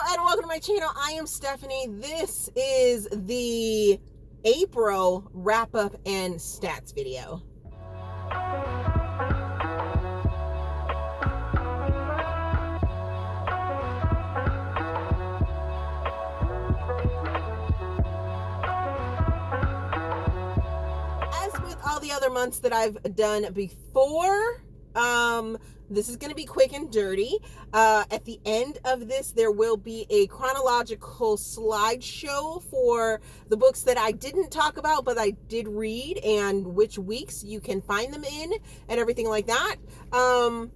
and welcome to my channel. I am Stephanie. This is the April wrap-up and stats video. As with all the other months that I've done before, this is going to be quick and dirty. At the end of this, there will be a chronological slideshow for the books that I didn't talk about, but I did read, and which weeks you can find them in, and everything like that. I'm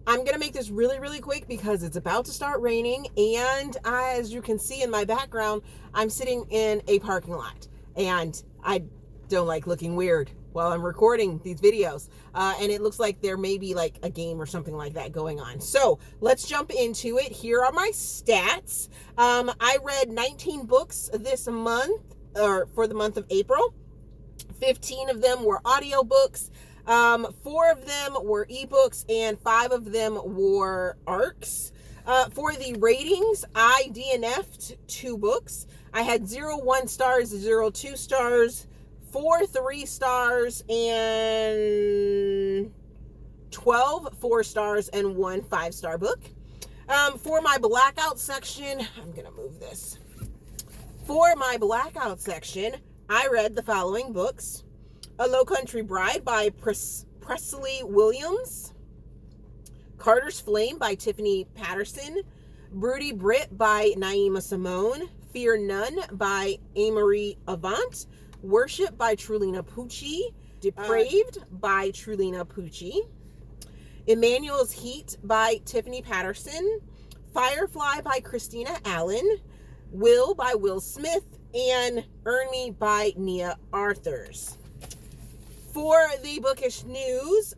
going to make this really, really quick because it's about to start raining, and as you can see in my background, I'm sitting in a parking lot, and I don't like looking weird while I'm recording these videos. And it looks like there may be like a game or something like that going on. So let's jump into it. Here are my stats. I read 19 books this month, or for the month of April. 15 of them were audiobooks. 4 of them were ebooks, and 5 of them were ARCs. For the ratings, I DNF'd 2 books. I had 0 1 stars, 0 2 stars, 4 3 stars, and 12 4 stars, and 1 5-star book. For my Blackout section, I'm going to move this. For my Blackout section, I read the following books: A Low Country Bride by Presley Williams, Carter's Flame by Tiffany Patterson, Broody Brit by Naima Simone, Fear None by Amory Avant, Worship by Trulina Pucci, Depraved by Trulina Pucci, Emmanuel's Heat by Tiffany Patterson, Firefly by Christina Allen, Will by Will Smith, and Earn Me by Nia Arthurs. For the Bookish news,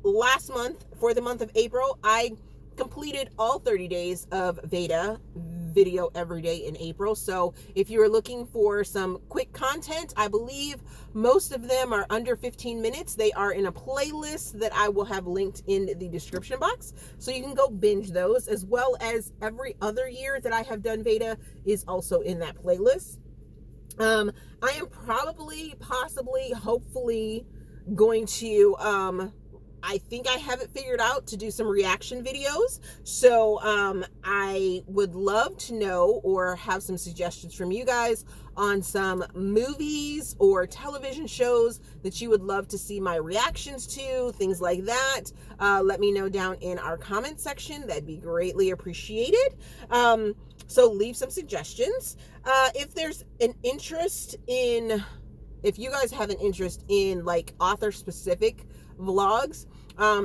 last month, for the month of April, I completed all 30 days of Veda video every day in April. So if you're looking for some quick content, I believe most of them are under 15 minutes. They are in a playlist that I will have linked in the description box, so you can go binge those, as well as every other year that I have done Veda is also in that playlist. I am probably, possibly, hopefully going to I think I have it figured out to do some reaction videos. So I would love to know or have some suggestions from you guys on some movies or television shows that you would love to see my reactions to, things like that. Let me know down in our comment section. That'd be greatly appreciated. So leave some suggestions. If there's an interest in, if you guys have an interest in like author specific vlogs,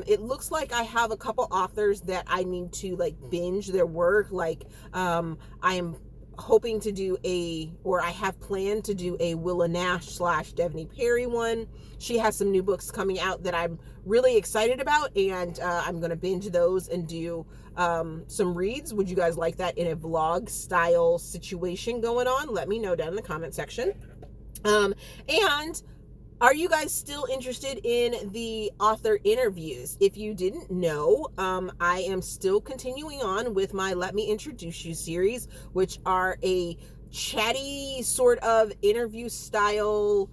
it looks like I have a couple authors that I need to like binge their work. Like I am hoping to do I have planned to do a Willa Nash / Devney Perry one. She has some new books coming out that I'm really excited about, and I'm going to binge those and do some reads. Would you guys like that in a vlog style situation going on? Let me know down in the comment section. And are you guys still interested in the author interviews? If you didn't know, I am still continuing on with my Let Me Introduce You series, which are a chatty sort of interview style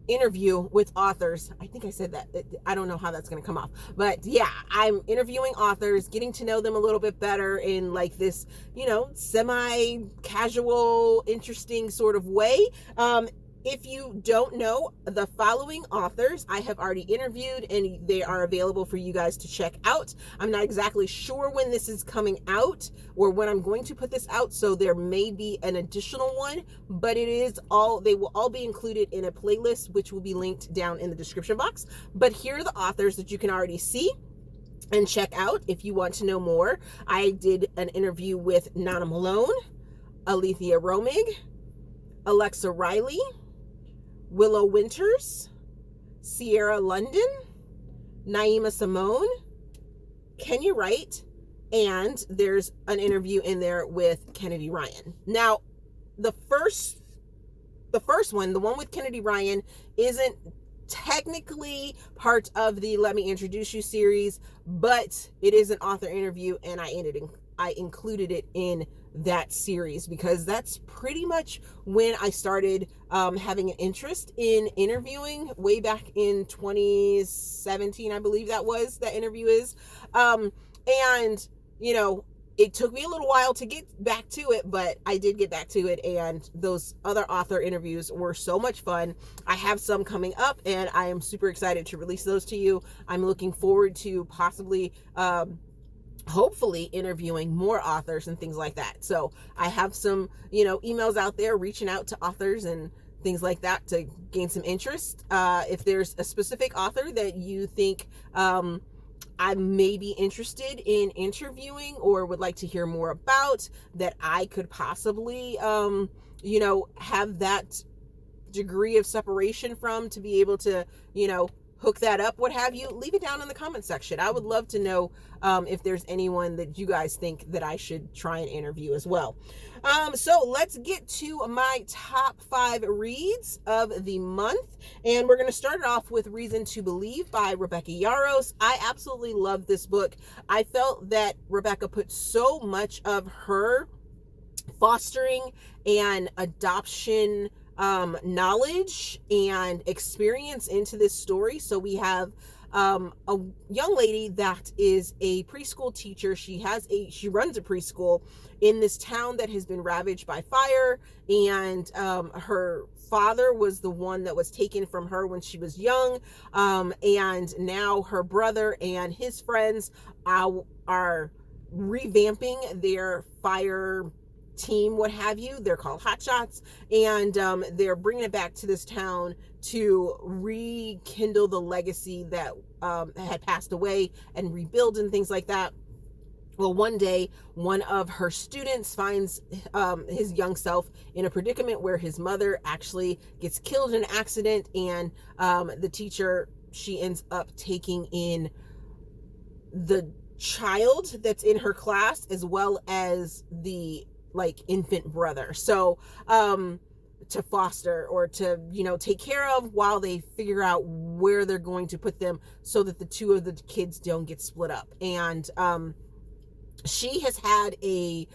interview with authors. I think I said that. I don't know how that's going to come off. But yeah, I'm interviewing authors, getting to know them a little bit better in like this, semi-casual, interesting sort of way. If you don't know, the following authors I have already interviewed, and they are available for you guys to check out. I'm not exactly sure when this is coming out or when I'm going to put this out, so there may be an additional one, but they will all be included in a playlist, which will be linked down in the description box. But here are the authors that you can already see and check out if you want to know more. I did an interview with Nana Malone, Alethea Romig, Alexa Riley, Willow Winters, Sierra London, Naima Simone, Kenya Wright, and there's an interview in there with Kennedy Ryan. Now, the first one, the one with Kennedy Ryan, isn't technically part of the Let Me Introduce You series, but it is an author interview, and I included it in that series because that's pretty much when I started having an interest in interviewing, way back in 2017, I believe that interview is. And, you know, it took me a little while to get back to it, but I did get back to it, and those other author interviews were so much fun. I have some coming up, and I am super excited to release those to you. I'm looking forward to possibly hopefully interviewing more authors and things like that. So I have some, emails out there reaching out to authors and things like that to gain some interest. If there's a specific author that you think I may be interested in interviewing or would like to hear more about, that I could possibly, have that degree of separation from, to be able to, hook that up, what have you, leave it down in the comment section. I would love to know if there's anyone that you guys think that I should try and interview as well. So let's get to my top 5 reads of the month. And we're going to start it off with Reason to Believe by Rebecca Yarros. I absolutely love this book. I felt that Rebecca put so much of her fostering and adoption knowledge and experience into this story. So we have a young lady that is a preschool teacher. She runs a preschool in this town that has been ravaged by fire, and her father was the one that was taken from her when she was young, and now her brother and his friends are revamping their fire team, what have you. They're called Hotshots, and they're bringing it back to this town to rekindle the legacy that had passed away and rebuild and things like that. Well, one day, one of her students finds his young self in a predicament where his mother actually gets killed in an accident, and the teacher, she ends up taking in the child that's in her class as well as the infant brother, so to foster or to take care of while they figure out where they're going to put them, so that the two of the kids don't get split up. And she has had a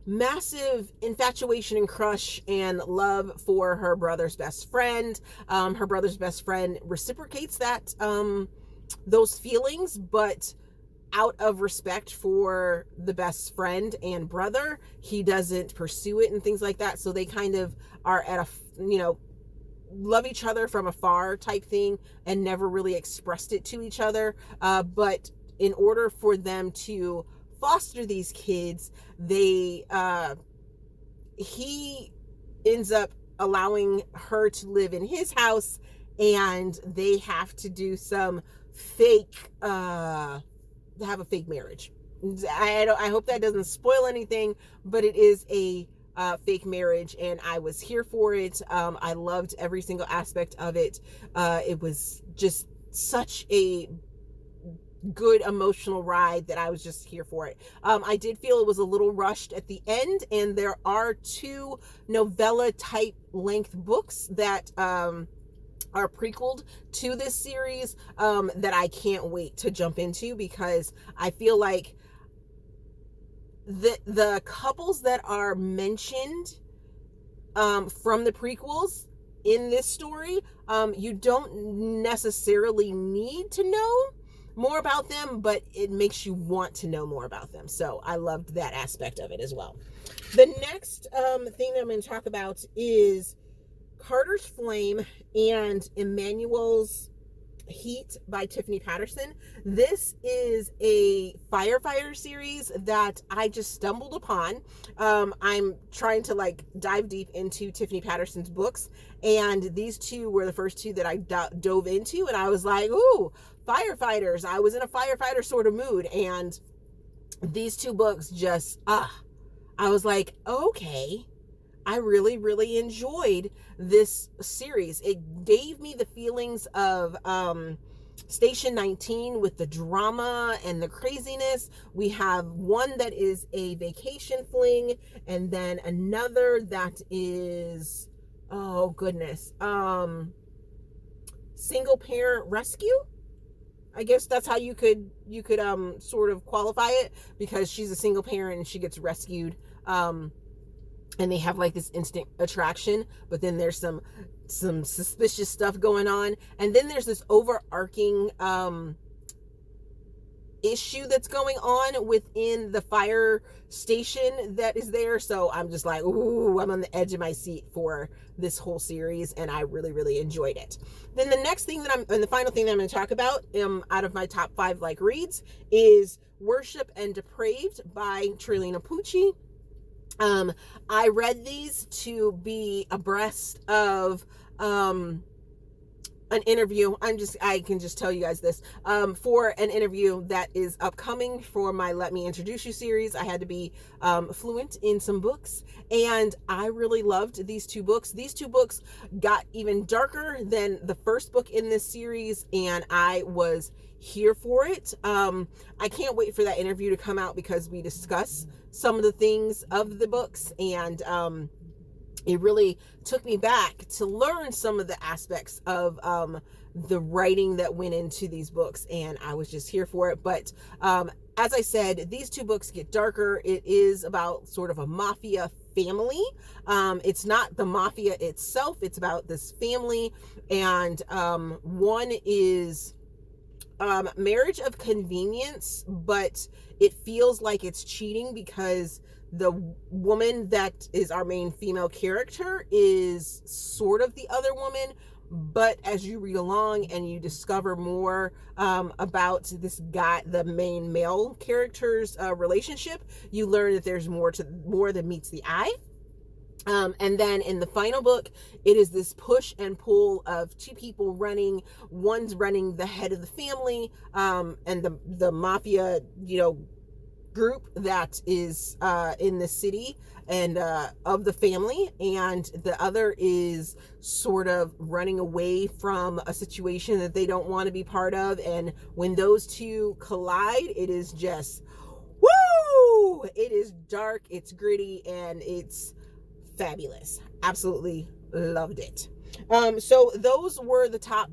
massive infatuation and crush and love for her brother's best friend. Her brother's best friend reciprocates that those feelings, but out of respect for the best friend and brother, he doesn't pursue it and things like that. So they kind of are at love each other from afar type thing, and never really expressed it to each other. But in order for them to foster these kids, he ends up allowing her to live in his house, and they have to do some have a fake marriage. I hope that doesn't spoil anything, but it is a fake marriage, and I was here for it. I loved every single aspect of it. It was just such a good emotional ride that I was just here for it. I did feel it was a little rushed at the end, and there are 2 novella type length books that are prequeled to this series that I can't wait to jump into, because I feel like the couples that are mentioned from the prequels in this story, you don't necessarily need to know more about them, but it makes you want to know more about them. So I loved that aspect of it as well. The next thing that I'm going to talk about is Carter's Flame and Emmanuel's Heat by Tiffany Patterson. This is a firefighter series that I just stumbled upon. I'm trying to dive deep into Tiffany Patterson's books, and these 2 were the first 2 that I dove into, and I was like, ooh, firefighters. I was in a firefighter sort of mood, and these 2 books just, I was like, okay, I really, really enjoyed this series. It gave me the feelings of Station 19 with the drama and the craziness. We have one that is a vacation fling, and then another that is, oh goodness, single parent rescue. I guess that's how you could sort of qualify it, because she's a single parent and she gets rescued, and they have like this instant attraction, but then there's some suspicious stuff going on, and then there's this overarching issue that's going on within the fire station that is there. So I'm just like, ooh, I'm on the edge of my seat for this whole series, and I really, really enjoyed it. Then the next thing and the final thing that I'm going to talk about, out of my top 5 like reads, is Worship and Depraved by Trilina Pucci. I read these to be abreast of an interview. I can just tell you guys this, for an interview that is upcoming for my Let Me Introduce You series. I had to be fluent in some books, and I really loved these 2 books. These 2 books got even darker than the first book in this series, and I was here for it. I can't wait for that interview to come out, because we discuss some of the things of the books, and it really took me back to learn some of the aspects of the writing that went into these books, and I was just here for it. But as I said, these 2 books get darker. It is about sort of a mafia family. It's not the mafia itself, it's about this family, and one is marriage of convenience, but it feels like it's cheating, because the woman that is our main female character is sort of the other woman. But as you read along and you discover more about this guy, the main male character's relationship, you learn that there's more than meets the eye. And then in the final book, it is this push and pull of 2 people running. One's running the head of the family, and the mafia, group that is in the city and of the family, and the other is sort of running away from a situation that they don't want to be part of. And when those 2 collide, it is just woo! It is dark, it's gritty, and it's fabulous. Absolutely loved it. So those were the top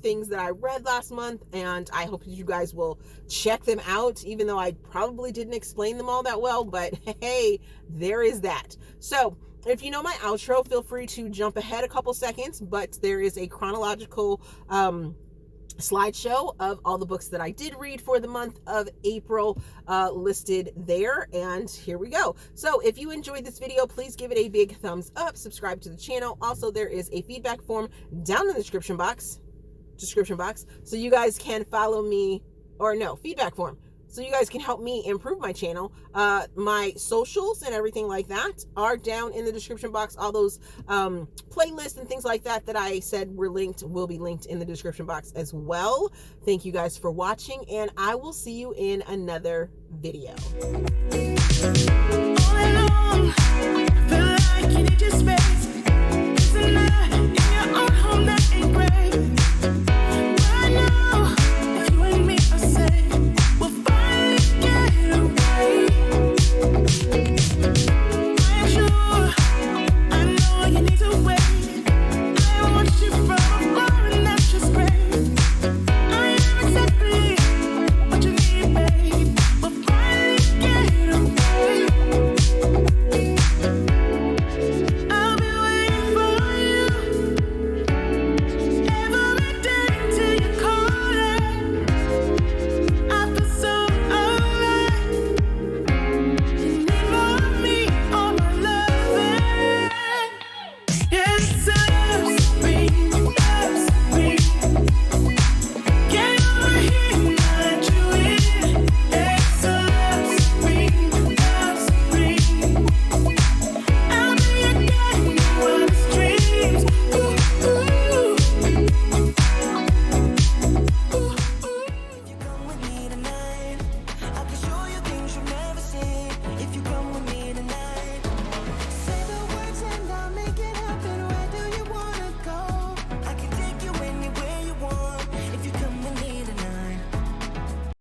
things that I read last month, and I hope you guys will check them out, even though I probably didn't explain them all that well, but hey, there is that. So if you know my outro, feel free to jump ahead a couple seconds, but there is a chronological slideshow of all the books that I did read for the month of April listed there, and here we go. So if you enjoyed this video, please give it a big thumbs up, subscribe to the channel. Also, there is a feedback form down in the description box, so you guys can follow me, or no, feedback form, so you guys can help me improve my channel. My socials and everything like that are down in the description box. All those playlists and things like that that I said were linked will be linked in the description box as well. Thank you guys for watching, and I will see you in another video. All along, feel like you need your space. Isn't that in your own home that ain't great?